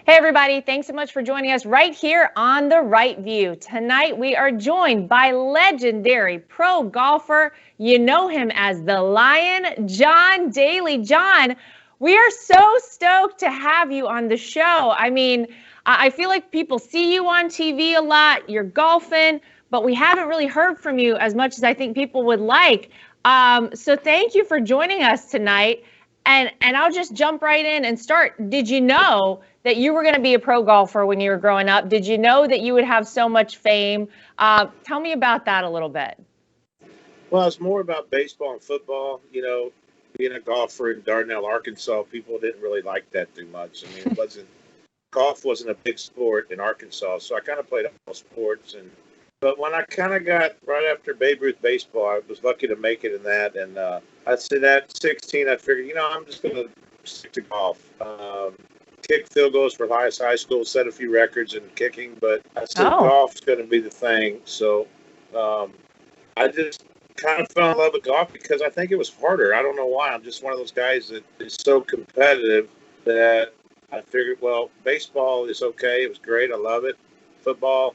Hey, everybody. Thanks so much for joining us right here on The Right View. Tonight, we are joined by legendary pro golfer. You know him as the Lion, John Daly. John, we are so stoked to have you on the show. I mean, I feel like people see you on TV a lot. You're golfing, but we haven't really heard from you as much as I think people would like. So thank you for joining us tonight. And I'll just jump right in and start. Did you know that you were going to be a pro golfer when you were growing up? Did you know that you would have so much fame? Tell me about that a little bit. Well, it's more about baseball and football. Being a golfer in Dardanelle, Arkansas, people didn't really like that too much. I mean, golf wasn't a big sport in Arkansas, so I kind of played all sports. But when I kind of got right after Babe Ruth baseball, I was lucky to make it in that. And I said at 16, I figured, I'm just going to stick to golf. Kick field goals for highest high school, set a few records in kicking, but I said golf's going to be the thing. So I just kind of fell in love with golf because I think it was harder. I don't know why. I'm just one of those guys that is so competitive that I figured, well, baseball is okay. It was great. I love it. Football,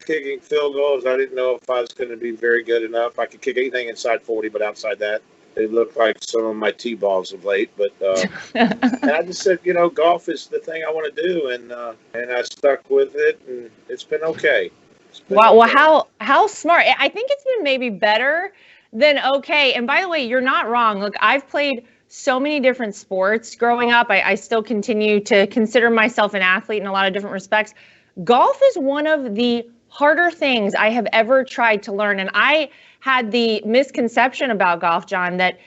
kicking field goals, I didn't know if I was going to be very good enough. I could kick anything inside 40, but outside that, they look like some of my T-balls of late. But and I just said, golf is the thing I want to do, and I stuck with it, and it's been okay. Wow. Well, how smart. I think it's been maybe better than okay. And by the way, you're not wrong. Look, I've played so many different sports growing up. I still continue to consider myself an athlete in a lot of different respects. Golf is one of the harder things I have ever tried to learn. And I had the misconception about golf, John, that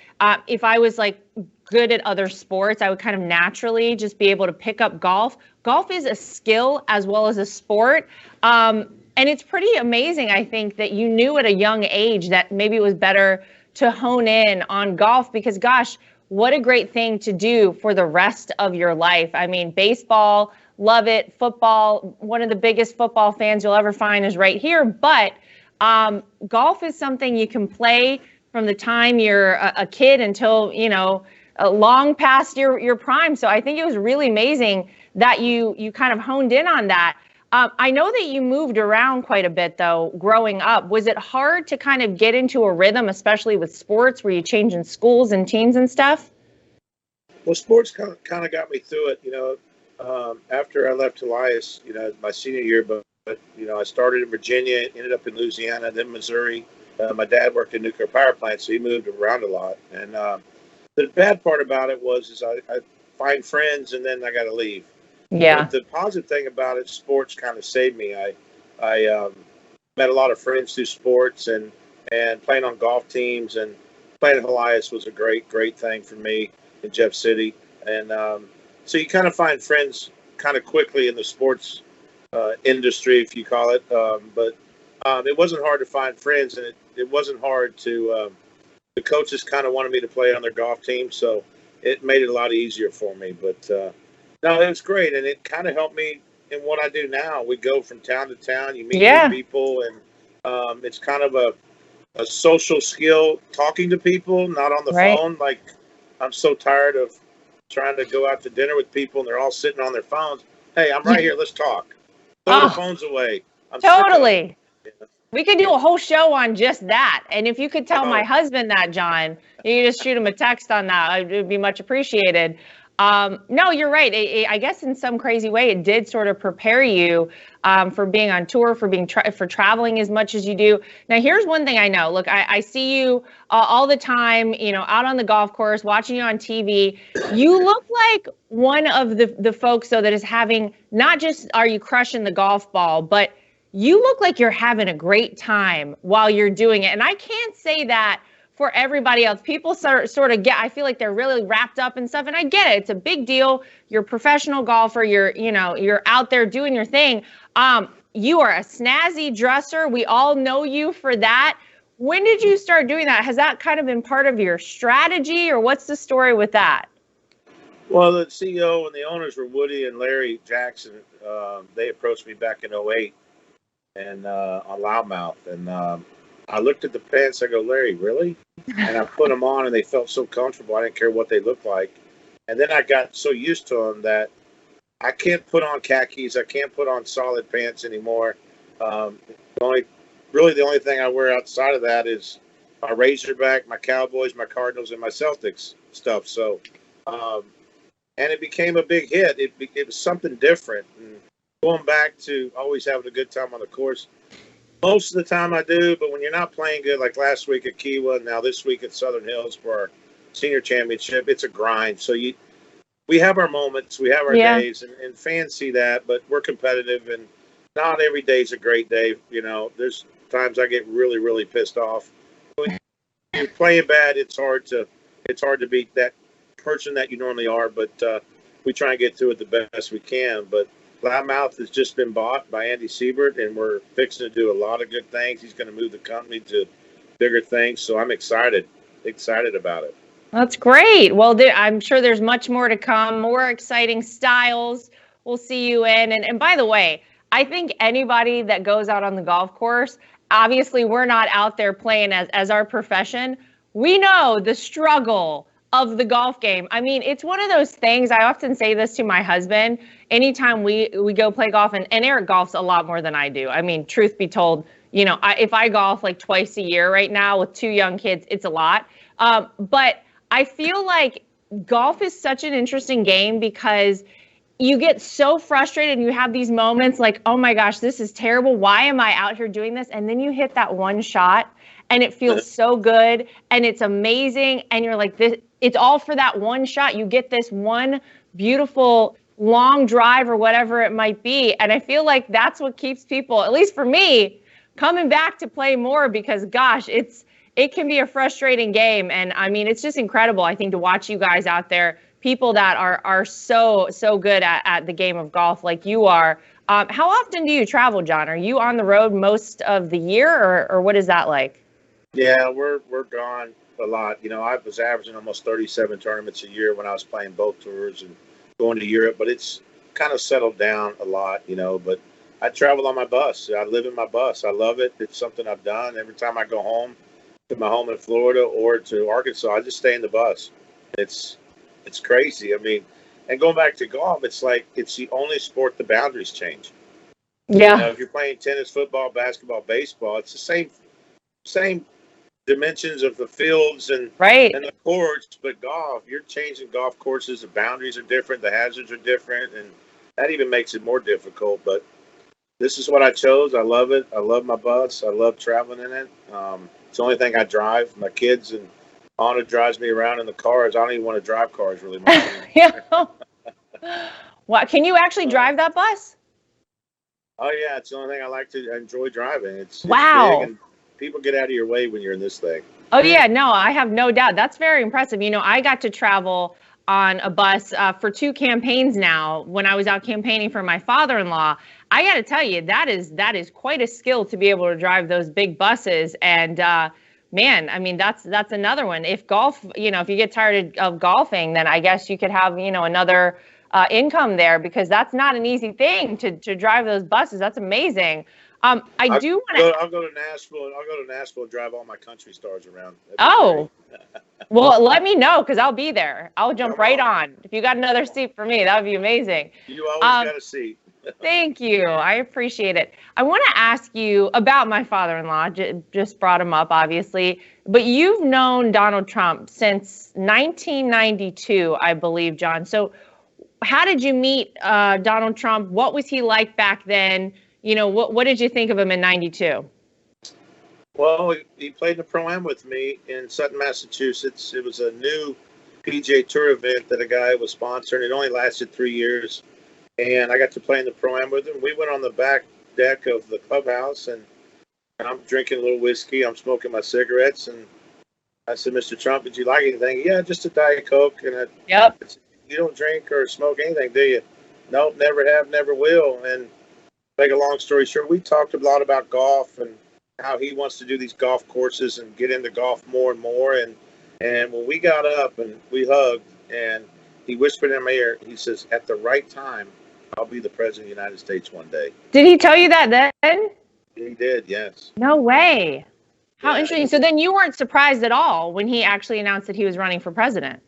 if I was like good at other sports, I would kind of naturally just be able to pick up golf. Golf is a skill as well as a sport. And it's pretty amazing, I think, that you knew at a young age that maybe it was better to hone in on golf because, gosh, what a great thing to do for the rest of your life. I mean, baseball, love it. Football, one of the biggest football fans you'll ever find is right here. But golf is something you can play from the time you're a kid until, long past your prime. So I think it was really amazing that you kind of honed in on that. I know that you moved around quite a bit, though, growing up. Was it hard to kind of get into a rhythm, especially with sports? Were you changing schools and teams and stuff? Well, sports kind of got me through it, after I left Elias, my senior year. But I started in Virginia, ended up in Louisiana, then Missouri. My dad worked in nuclear power plants, so he moved around a lot. And the bad part about it is I find friends and then I got to leave. Yeah. But the positive thing about it, sports kind of saved me. I met a lot of friends through sports and playing on golf teams, and playing at Elias was a great thing for me in Jeff City. And so you kind of find friends kind of quickly in the sports industry, if you call it. But it wasn't hard to find friends, and it wasn't hard to the coaches kind of wanted me to play on their golf team, so it made it a lot easier for me. But no, it was great, and it kind of helped me in what I do now. We go from town to town. You meet new people, and it's kind of a social skill, talking to people, not on the phone. Like, I'm so tired of trying to go out to dinner with people, and they're all sitting on their phones. Hey, I'm right here. Let's talk. Throw the phones away. Totally. We could do a whole show on just that. And if you could tell my husband that, John, you could just shoot him a text on that. It would be much appreciated. No, you're right. I guess in some crazy way, it did sort of prepare you for being on tour, for traveling as much as you do. Now, here's one thing I know. Look, I see you all the time, out on the golf course, watching you on TV. You look like one of the folks, though, that is having, not just are you crushing the golf ball, but you look like you're having a great time while you're doing it. And I can't say that for everybody else. People sort of get, I feel like they're really wrapped up in stuff, and I get it. It's a big deal. You're a professional golfer. You're out there doing your thing. You are a snazzy dresser. We all know you for that. When did you start doing that? Has that kind of been part of your strategy, or what's the story with that? Well, the CEO and the owners were Woody and Larry Jackson. They approached me back in '08 and on Loudmouth, and I looked at the pants. I go, Larry, really? And I put them on, and they felt so comfortable. I didn't care what they looked like. And then I got so used to them that I can't put on khakis. I can't put on solid pants anymore. The only, really, the only thing I wear outside of that is my Razorback, my Cowboys, my Cardinals, and my Celtics stuff. So, um, and it became a big hit. It was something different. And going back to always having a good time on the course. Most of the time I do, but when you're not playing good, like last week at Kiwa, and now this week at Southern Hills for our senior championship, it's a grind. So we have our moments, we have our Yeah. days, and fans see that, but we're competitive, and not every day's a great day. You know, there's times I get really, really pissed off. When you're playing bad, it's hard to beat that person that you normally are, but we try and get through it the best we can. But Loudmouth has just been bought by Andy Siebert, and we're fixing to do a lot of good things. He's going to move the company to bigger things, so I'm excited about it. That's great. Well, I'm sure there's much more to come, more exciting styles we'll see you in. And by the way, I think anybody that goes out on the golf course, obviously we're not out there playing as our profession. We know the struggle of the golf game. I mean, it's one of those things. I often say this to my husband anytime we go play golf, and Eric golfs a lot more than I do. I mean, truth be told, if I golf like twice a year right now with 2 young kids, it's a lot. But I feel like golf is such an interesting game because you get so frustrated and you have these moments like, oh my gosh, this is terrible. Why am I out here doing this? And then you hit that one shot and it feels so good and it's amazing. And you're like, it's all for that one shot. You get this one beautiful long drive or whatever it might be. And I feel like that's what keeps people, at least for me, coming back to play more because gosh, it can be a frustrating game. And I mean, it's just incredible, I think, to watch you guys out there, people that are so good at the game of golf like you are. How often do you travel, John? Are you on the road most of the year or what is that like? Yeah, we're gone a lot. I was averaging almost 37 tournaments a year when I was playing both tours and going to Europe, but it's kind of settled down a lot, but I travel on my bus. I live in my bus. I love it. It's something I've done. Every time I go home, to my home in Florida or to Arkansas, I just stay in the bus. It's crazy. I mean, and going back to golf, it's like it's the only sport the boundaries change. Yeah. If you're playing tennis, football, basketball, baseball, it's the same dimensions of the fields and the courts, but golf, you're changing golf courses. The boundaries are different. The hazards are different, and that even makes it more difficult. But this is what I chose. I love it. I love my bus. I love traveling in it. It's the only thing I drive. My kids and Anna drives me around in the cars. I don't even want to drive cars really much. Yeah. What? Can you actually drive that bus? Oh yeah, it's the only thing I like to enjoy driving. It's big and people get out of your way when you're in this thing. Oh yeah, no, I have no doubt. That's very impressive. I got to travel on a bus for 2 campaigns now when I was out campaigning for my father-in-law. I got to tell you, that is quite a skill to be able to drive those big buses. And man, I mean, that's another one. If golf, if you get tired of golfing, then I guess you could have, another income there because that's not an easy thing to drive those buses. That's amazing. I'll go to Nashville. I'll go to Nashville and drive all my country stars around. Oh, well, let me know because I'll be there. I'll jump right on. If you got another seat for me, that would be amazing. You always got a seat. Thank you. I appreciate it. I want to ask you about my father-in-law. Just brought him up, obviously. But you've known Donald Trump since 1992, I believe, John. So how did you meet Donald Trump? What was he like back then? What did you think of him in 92? Well, he played in the Pro-Am with me in Sutton, Massachusetts. It was a new PGA Tour event that a guy was sponsoring. It only lasted 3 years. And I got to play in the Pro-Am with him. We went on the back deck of the clubhouse, and I'm drinking a little whiskey. I'm smoking my cigarettes. And I said, Mr. Trump, did you like anything? Yeah, just a Diet Coke. And I said, you don't drink or smoke anything, do you? Nope, never have, never will. And make a long story short, we talked a lot about golf and how he wants to do these golf courses and get into golf more and more. And when we got up and we hugged and he whispered in my ear, he says, at the right time, I'll be the president of the United States one day. Did he tell you that then? He did, yes. No way. How interesting. So then you weren't surprised at all when he actually announced that he was running for president?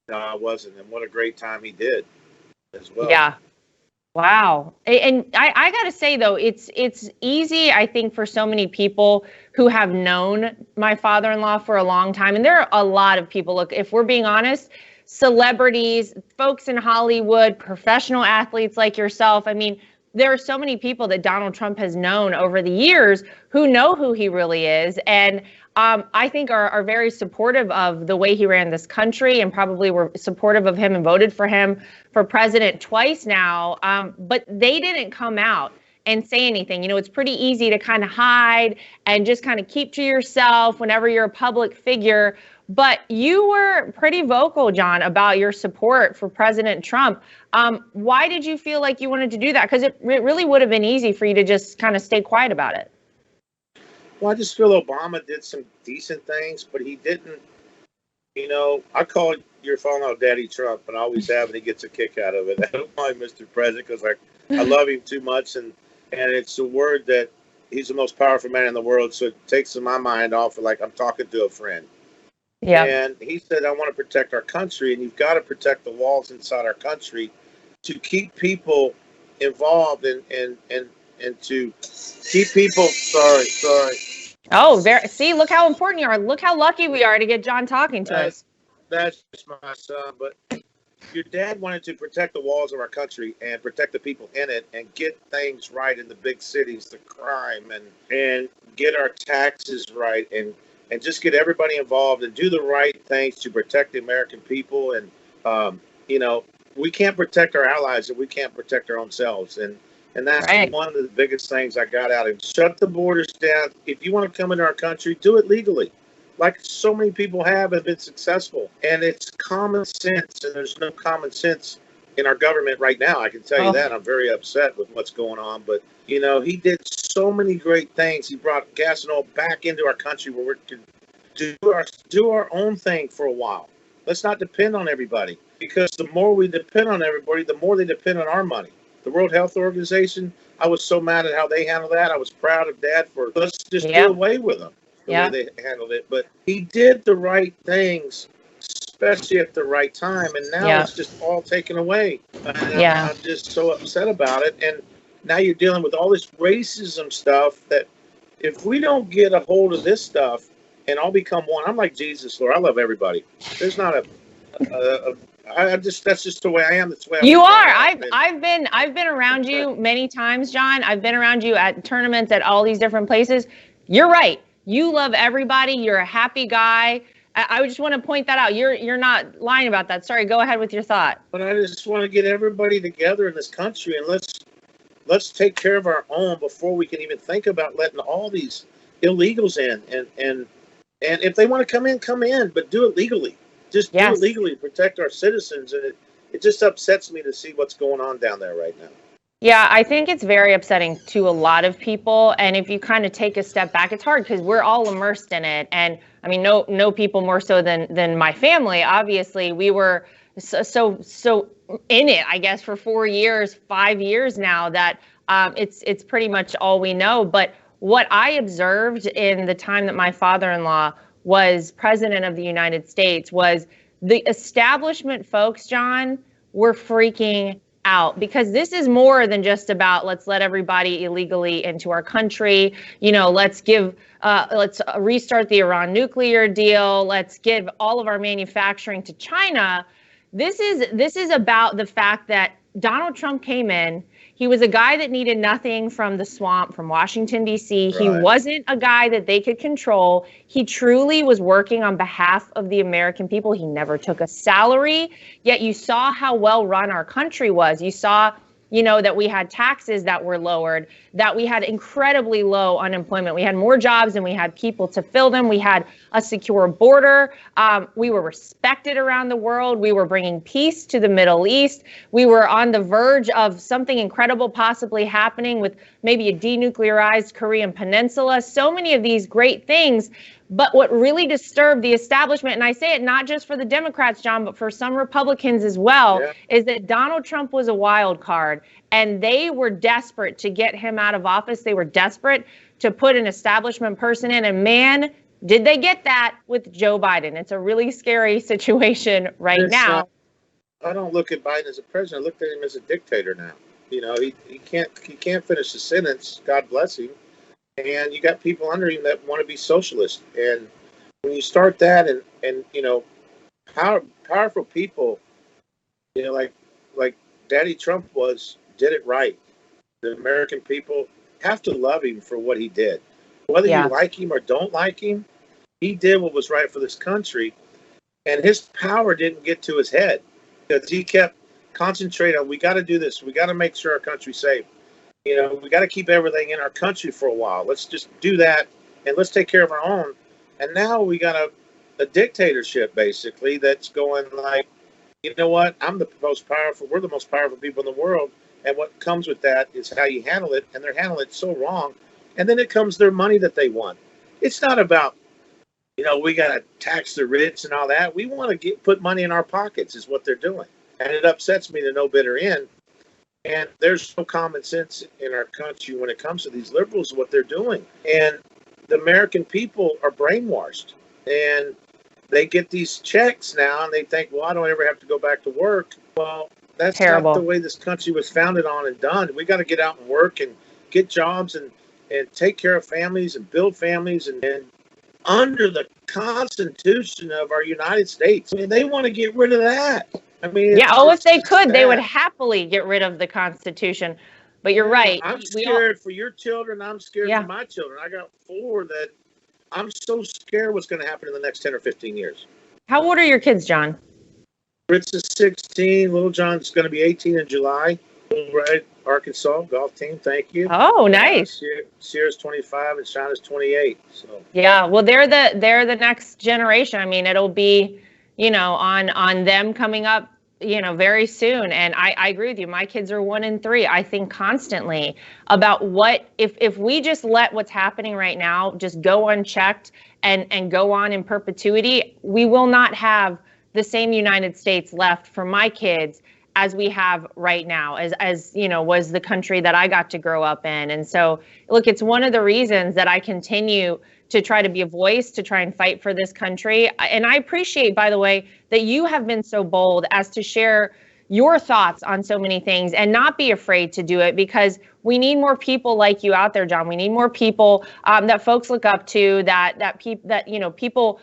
No, I wasn't. And what a great time he did as well. Yeah. Wow. And I got to say, though, it's easy, I think, for so many people who have known my father-in-law for a long time. And there are a lot of people, look, if we're being honest, celebrities, folks in Hollywood, professional athletes like yourself. I mean, there are so many people that Donald Trump has known over the years who know who he really is. And I think are very supportive of the way he ran this country, and probably were supportive of him and voted for him for president twice now. But they didn't come out and say anything. You know, it's pretty easy to kind of hide and just kind of keep to yourself whenever you're a public figure. But you were pretty vocal, John, about your support for President Trump. Why did you feel like you wanted to do that? Because it really would have been easy for you to just kind of stay quiet about it. Well, I just feel Obama did some decent things, but he didn't. You know, I call your father Daddy Trump, and I always have, and he gets a kick out of it. I don't call him Mr. President because I love him too much, and it's a word that he's the most powerful man in the world, so it takes my mind off of like I'm talking to a friend. Yeah. And he said, I want to protect our country, and you've got to protect the walls inside our country to keep people involved and to keep people. Sorry. Oh, see, look how important you are. Look how lucky we are to get John talking to us. That's just my son. But your dad wanted to protect the walls of our country and protect the people in it and get things right in the big cities, the crime, and get our taxes right and just get everybody involved and do the right things to protect the American people. And, you know, we can't protect our allies if we can't protect our own selves. And that's right. One of the biggest things I got out of. Shut the borders down. If you want to come into our country, do it legally, like so many people have been successful. And it's common sense, and there's no common sense in our government right now. I can tell you that. I'm very upset with what's going on. But, you know, he did so many great things. He brought gas and oil back into our country where we can do our own thing for a while. Let's not depend on everybody, because the more we depend on everybody, the more they depend on our money. The World Health Organization, I was so mad at how they handled that. I was proud of Dad for let's just do away with them the way they handled it. But he did the right things, especially at the right time. And now it's just all taken away. And I'm just so upset about it. And now you're dealing with all this racism stuff that if we don't get a hold of this stuff and all become one, I'm like Jesus, Lord. I love everybody. There's not that's just the way I am. That's the way you are. I've been around you many times, John. I've been around you at tournaments at all these different places. You're right. You love everybody. You're a happy guy. I just want to point that out. You're not lying about that. Sorry, go ahead with your thought. But I just want to get everybody together in this country, and let's take care of our own before we can even think about letting all these illegals in. And if they want to come in, but do it legally. Just do it legally, protect our citizens. And it just upsets me to see what's going on down there right now. Yeah, I think it's very upsetting to a lot of people. And if you kind of take a step back, it's hard because we're all immersed in it. And I mean, no people more so than my family. Obviously, we were so in it, I guess, for 4 years, 5 years now that it's pretty much all we know. But what I observed in the time that my father-in-law was president of the United States was the establishment folks, John, were freaking out, because this is more than just about let's let everybody illegally into our country. You know, let's restart the Iran nuclear deal. Let's give all of our manufacturing to China. This is about the fact that Donald Trump came in. He was a guy that needed nothing from the swamp, from Washington, D.C. Right. He wasn't a guy that they could control. He truly was working on behalf of the American people. He never took a salary, yet you saw how well run our country was. You saw, you know, that we had taxes that were lowered, that we had incredibly low unemployment. We had more jobs than we had people to fill them. We had a secure border. We were respected around the world. We were bringing peace to the Middle East. We were on the verge of something incredible possibly happening with maybe a denuclearized Korean peninsula. So many of these great things. But what really disturbed the establishment, and I say it not just for the Democrats, John, but for some Republicans as well, is that Donald Trump was a wild card, and they were desperate to get him out of office. They were desperate to put an establishment person in, and man, did they get that with Joe Biden. It's a really scary situation right now. I don't look at Biden as a president. I look at him as a dictator now. He can't finish the sentence. God bless him. And you got people under him that want to be socialist. And when you start that, and powerful people, like Daddy Trump did it right. The American people have to love him for what he did. Whether you Yeah. like him or don't like him, he did what was right for this country. And his power didn't get to his head because he kept concentrating on, we got to do this. We got to make sure our country's safe. We got to keep everything in our country for a while. Let's just do that and let's take care of our own. And now we got a dictatorship, basically, that's going like, you know what? I'm the most powerful. We're the most powerful people in the world. And what comes with that is how you handle it. And they're handling it so wrong. And then it comes their money that they want. It's not about, we got to tax the rich and all that. We want to put money in our pockets is what they're doing. And it upsets me to no bitter end. And there's no common sense in our country when it comes to these liberals, what they're doing. And the American people are brainwashed. And they get these checks now and they think, well, I don't ever have to go back to work. Well, that's Terrible. not the way this country was founded on and done. We got to get out and work and get jobs and take care of families and build families and under the Constitution of our United States. I mean, they want to get rid of that. I mean, Yeah. Oh, if they could, they would happily get rid of the Constitution. But you're right. I'm scared for your children. I'm scared for my children. I got 4 that I'm so scared what's going to happen in the next 10 or 15 years. How old are your kids, John? Fritz is 16. Little John's going to be 18 in July. Right, Arkansas golf team. Thank you. Oh, nice. Sierra's 25 and Shauna's 28. So yeah, well, they're the next generation. I mean, it'll be, on them coming up, very soon. And I agree with you. My kids are 1 and 3. I think constantly about what if we just let what's happening right now just go unchecked and go on in perpetuity, we will not have the same United States left for my kids as we have right now, as was the country that I got to grow up in. And so, look, it's one of the reasons that I continue to try to be a voice, to try and fight for this country. And I appreciate, by the way, that you have been so bold as to share your thoughts on so many things and not be afraid to do it, because we need more people like you out there, John. We need more people that folks look up to, that people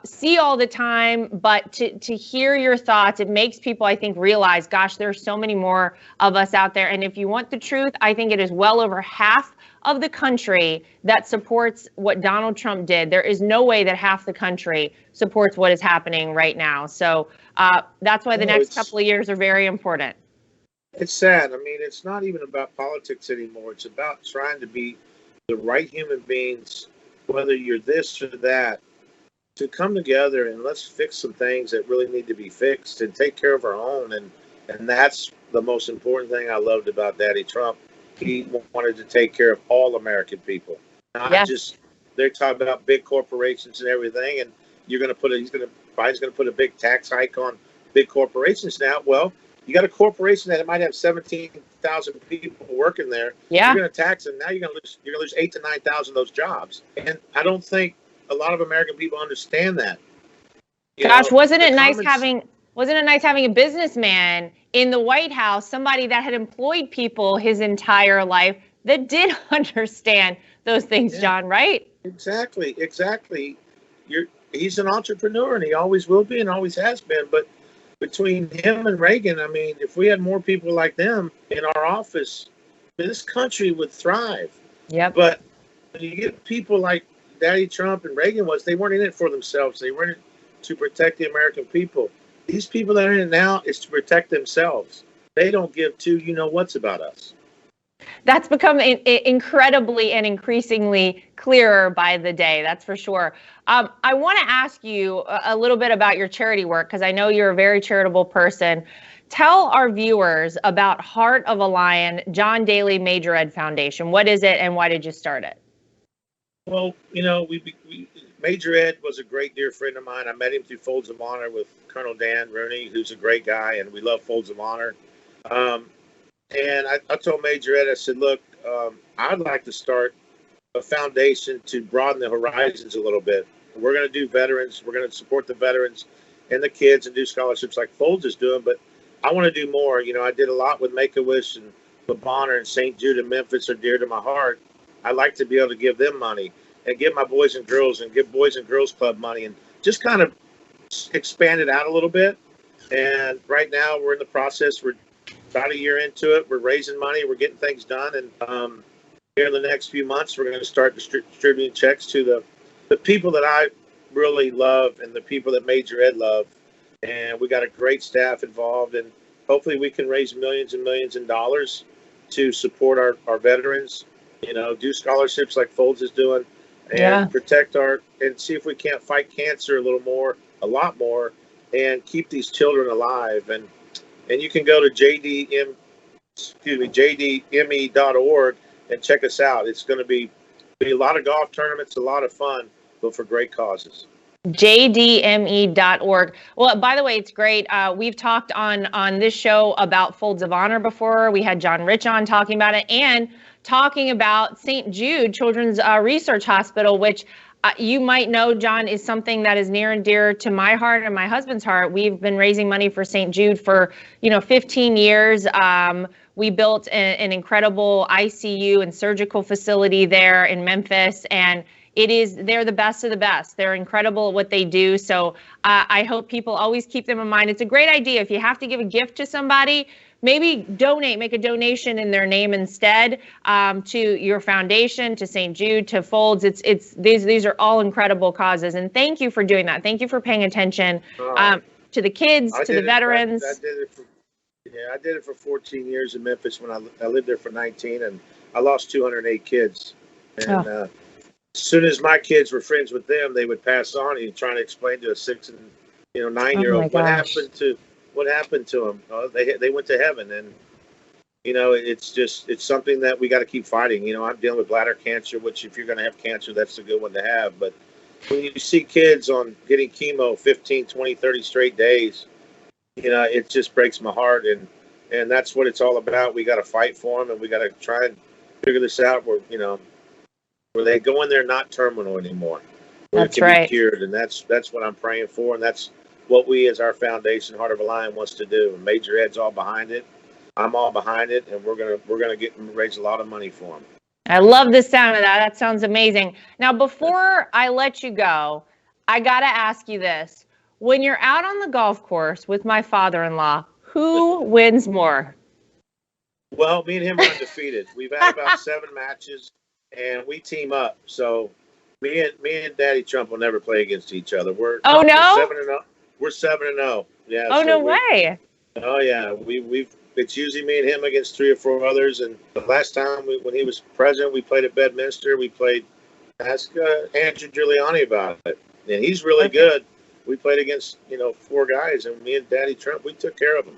see all the time. But to hear your thoughts, it makes people, I think, realize, gosh, there's so many more of us out there. And if you want the truth, I think it is well over half of the country that supports what Donald Trump did. There is no way that half the country supports what is happening right now. So that's why the next couple of years are very important. It's sad. I mean, it's not even about politics anymore. It's about trying to be the right human beings, whether you're this or that, to come together and let's fix some things that really need to be fixed and take care of our own. And that's the most important thing I loved about Daddy Trump. He wanted to take care of all American people, not just, they're talking about big corporations and everything. And Biden's going to put a big tax hike on big corporations now. Well, you got a corporation that might have 17,000 people working there. Yeah. You're going to tax them. Now you're going to lose 8,000 to 9,000 of those jobs. And I don't think a lot of American people understand that. Wasn't it nice having a businessman in the White House, somebody that had employed people his entire life that did understand those things, John, right? Exactly. He's an entrepreneur, and he always will be and always has been. But between him and Reagan, I mean, if we had more people like them in our office, this country would thrive. Yep. But when you get people like Daddy Trump and Reagan they weren't in it for themselves. They were in it to protect the American people. These people that are in it now is to protect themselves. They don't give two you-know-whats about us. That's become incredibly and increasingly clearer by the day. That's for sure. I want to ask you a little bit about your charity work, because I know you're a very charitable person. Tell our viewers about Heart of a Lion, John Daly Major Ed Foundation. What is it and why did you start it? Well, Major Ed was a great dear friend of mine. I met him through Folds of Honor with Colonel Dan Rooney, who's a great guy, and we love Folds of Honor. And I told Major Ed, I said, look, I'd like to start a foundation to broaden the horizons a little bit. We're going to do veterans. We're going to support the veterans and the kids and do scholarships like Folds is doing. But I want to do more. I did a lot with Make-A-Wish and of Honor and St. Jude and Memphis are dear to my heart. I like to be able to give them money and give my boys and girls and give Boys and Girls Club money and just kind of expand it out a little bit. And right now we're in the process. We're about a year into it. We're raising money. We're getting things done. And here in the next few months, we're going to start distributing checks to the people that I really love and the people that Major Ed love. And we got a great staff involved. And hopefully we can raise millions and millions of dollars to support our veterans, do scholarships like Folds is doing, and protect and see if we can't fight cancer a lot more, and keep these children alive. And you can go to jdme.org and check us out. It's going to be a lot of golf tournaments, a lot of fun, but for great causes. jdme.org. Well, by the way, it's great. We've talked on this show about Folds of Honor before. We had John Rich on talking about it, and talking about St. Jude Children's Research Hospital, which you might know, John, is something that is near and dear to my heart and my husband's heart. We've been raising money for St. Jude for 15 years. We built an incredible ICU and surgical facility there in Memphis, and they're the best of the best. They're incredible at what they do. So I hope people always keep them in mind. It's a great idea. If you have to give a gift to somebody, maybe make a donation in their name instead, to your foundation, to St. Jude, to Folds. These are all incredible causes. And thank you for doing that. Thank you for paying attention to the kids, to the veterans. I did it for 14 years in Memphis when I lived there for 19, and I lost 208 kids. And as soon as my kids were friends with them, they would pass on and trying to explain to a 6 and 9-year-old what happened to them. They went to heaven. And it's something that we got to keep fighting. I'm dealing with bladder cancer, which if you're going to have cancer, that's a good one to have. But when you see kids on getting chemo 15, 20, 30 straight days, it just breaks my heart. And that's what it's all about. We got to fight for them, and we got to try and figure this out where they go in there not terminal anymore. That's it can right. Be cured, and that's what I'm praying for, and that's what we as our foundation, Heart of a Lion, wants to do. And Major Ed's all behind it. I'm all behind it, and we're gonna raise a lot of money for them. I love the sound of that. That sounds amazing. Now, before I let you go, I gotta ask you this: when you're out on the golf course with my father-in-law, who wins more? Well, me and him are undefeated. We've had about 7 matches, and we team up. So me and Daddy Trump will never play against each other. We're 7-0. We're 7-0. Yeah. Oh, so no way. Oh yeah. It's usually me and him against 3 or 4 others. And the last time when he was president, we played at Bedminster. Ask Andrew Giuliani about it, and he's really good. We played against 4 guys, and me and Daddy Trump, we took care of them.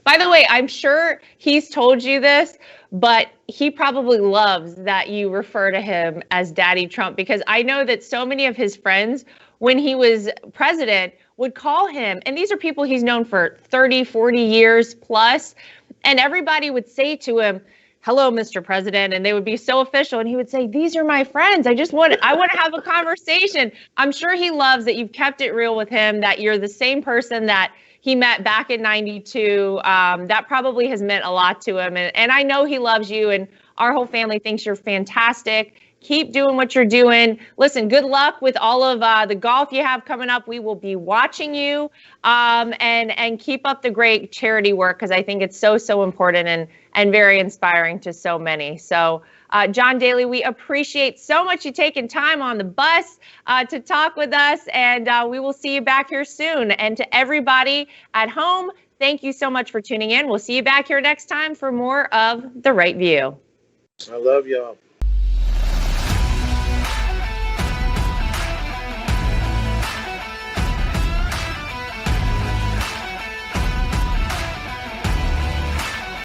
By the way, I'm sure he's told you this, but he probably loves that you refer to him as Daddy Trump, because I know that so many of his friends, when he was president, would call him, and these are people he's known for 30, 40 years plus, and everybody would say to him, "Hello, Mr. President," and they would be so official, and he would say, "These are my friends. I want to have a conversation." I'm sure he loves that you've kept it real with him, that you're the same person that he met back in '92. That probably has meant a lot to him, and I know he loves you, and our whole family thinks you're fantastic. Keep doing what you're doing. Listen, good luck with all of the golf you have coming up. We will be watching you, and keep up the great charity work, because I think it's so important and very inspiring to so many. So, John Daly, we appreciate so much you taking time on the bus to talk with us, and we will see you back here soon. And to everybody at home, thank you so much for tuning in. We'll see you back here next time for more of The Right View. I love y'all.